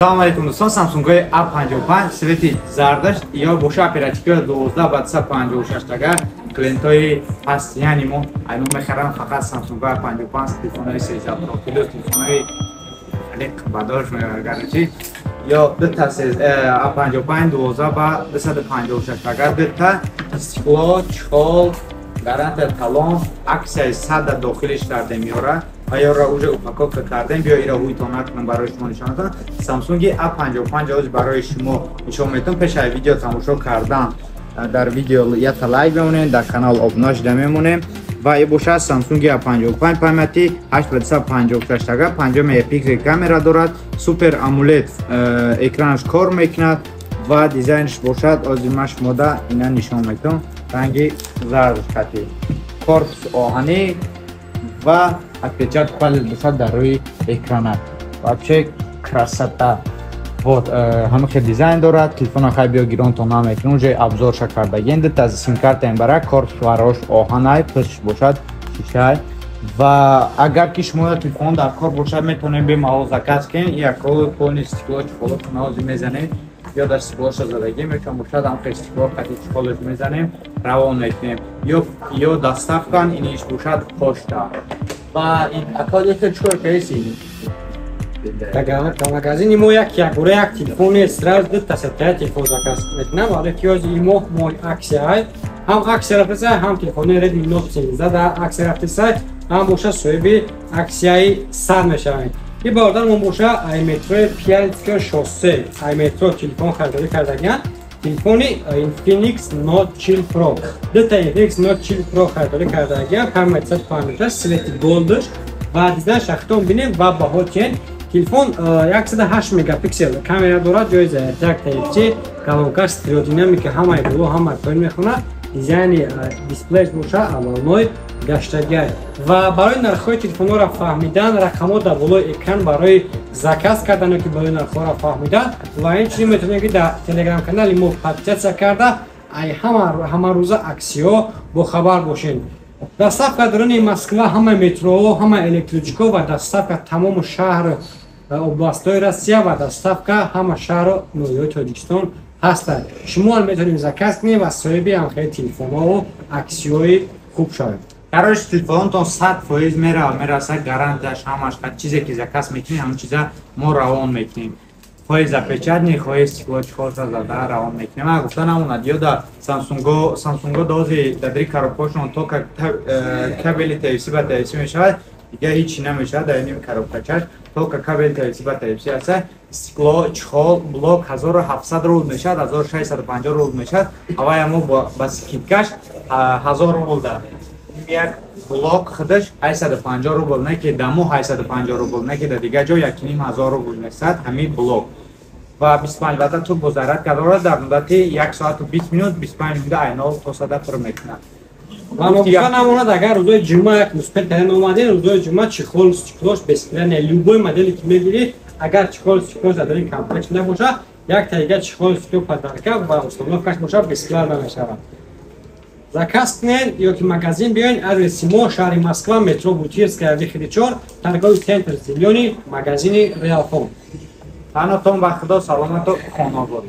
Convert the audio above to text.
Assalomu alaykum do'stlar. Samsung A55 sveti zardash yo boshqa operativ 12 taga klientoy past, ya'ni mo aynu meharam faqat Samsung A55 telefonai sezab profil telefonai alik badosh garchi yo bitta A55 12 ba 256 taga bitta stiklo chol гарантия талон аксияи 100 дохилиш карда меора ва ёро уже упаковка кардем биё ира ҳуитонатон барои шумо нишон медиҳам. Samsung A55 ҳоз барои шумо нишон медиҳам. Пешаи видео тамошо кардан дар видео ята лайк бемонем, дар канал обуна шуда мемонем ва ин боша Samsung A55 памяти 856 тага 50 мегапиксел камера дорад, супер AMOLED экранаш кор мекунад ва дизайнш бошад озимаш мода ина нишон медиҳам. ранги зард хати корпус оҳанӣ ва отпечаток палец бошад дар рӯи экранат. вообще красота. вот ҳама хел дизайн дорад. телефона хай биё гиронтон намекунад. уже обзорша кардагем дата сим-карта барак корпус варош оҳанай пӯстш бошад шишай ва агар ки шумо телефон дар кор бошад метавонем бемаҳол заказ кунем. якро полни стекло чиқоло наози мезанем ё дар стеклоша задагӣ мекунем бошад ҳамқи стекло қати чиқолош мезанем равон мекунем ё доставкан иниш бошад почта ва ин академия чикор каси в магазине мо як телефони сразу дата сатая телефон заказ метнам вале киёзи имо мо аксия ҳам аксия рафтаса ҳам телефони Redmi Note 13 да аксия рафтаса ҳам боша соҳиби аксияи сар мешаванд. ин бародар мо боша iMetro 5 шоссе iMetro телефон харидорӣ кардагиам. телефони Infinix Note Chill Pro дата Infinix Note Chill Pro харидорӣ кардагиам. памяти 128 свети голдш ва дизайн шахтон бинем ва баҳо чен. телефон 108 мегапиксел камера дорад, ҷои зарядак Type-C, колонка стереодинамика ҳамаи було ҳамаи поин мехонад. дизайни дисплей боша аввалной гаштагиай ва барои нархҳои телефонҳоро фаҳмидан рақамҳо дар болои экран барои заказ кардано ки барои нархҳоро фаҳмидан ва инчунин метавонед ки дар телеграм канали мо подписатсия карда ҳамарӯза аксиҳо бохабар бошед. доставка дарони Москва ҳамаи метроҳо ҳамаи электричкҳо ва доставка тамоми шаҳр областҳои Россия ва доставка ҳама шаҳру ноҳияҳои Тоҷикистон ҳастад. шумо метавонед заказ кунед ва соҳиби ҳамхел телефонҳо аксиҳои хуб шавед. карош телефонтон 100% мерасад гарантияш ҳамаш чизе ки заказ мекунем ҳамон чиза мо равон мекунем. хоҳи запечатни хоҳи стеклочиҳоша зада равон мекунем. ан гуфта намонад ё да Samsung дози дадри коробкашон то кабели Type-C ба Type-C мешавад, дига ҳичи намешавад дар ин коробкачаш то кабели Type-C ба Type-C аста стекло чихол блок 1700 рубл мешавад, 1650 рубл мешавад. ҳавая мо ба скидкаш 1000 рубл да як блок худаш 850 рубл не ки дамо 850 рубл не ки дига ҷо 1500 рубл мешавад ҳамин блок ва 25 вата ту бо заряд кардора дар муддати 1 соат 20 минут 25 минут айнол то сада пур мекунад. ва нокуфта намонад агар рӯзои ҷума як муспел тарин омадин рӯзои ҷума чихол стеклош бесплене любой модели ки мегирӣ агар чихол стеклош задари комплекс набоша як таига чихол стекло подарка ва установкаш боша бесплене мешавад. заказ кунед ё ки магазин биёед. адреси мо шаҳри Москва, метро Бутирская выходи 4, торговый центр Зелёный, магазини Realfon. танотон ба худо саломату хонобод.